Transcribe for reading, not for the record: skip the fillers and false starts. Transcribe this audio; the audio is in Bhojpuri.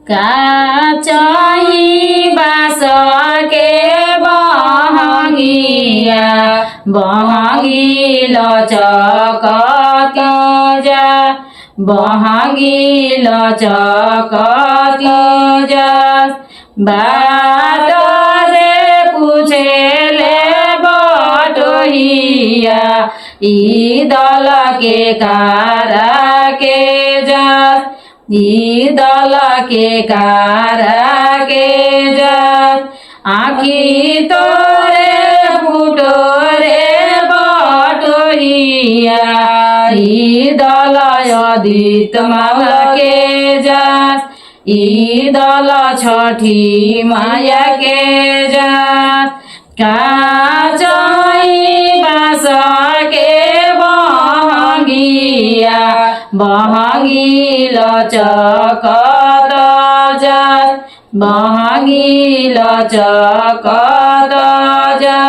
का चाहिँ बास के बहंगिया बहंगी लचकत जा बहंगी लचकत जा बाट जे पूछेले बटोहिया ई दल के कारा के जा ई दल के कारा के जा आखी तोरे फुटो रे बटोहिया ई दल अदित माव के जा ई दल छठी माया के जा का चाहिँ बास के बहंगिया बहंगी लचकत जा बहंगी लचकत जा।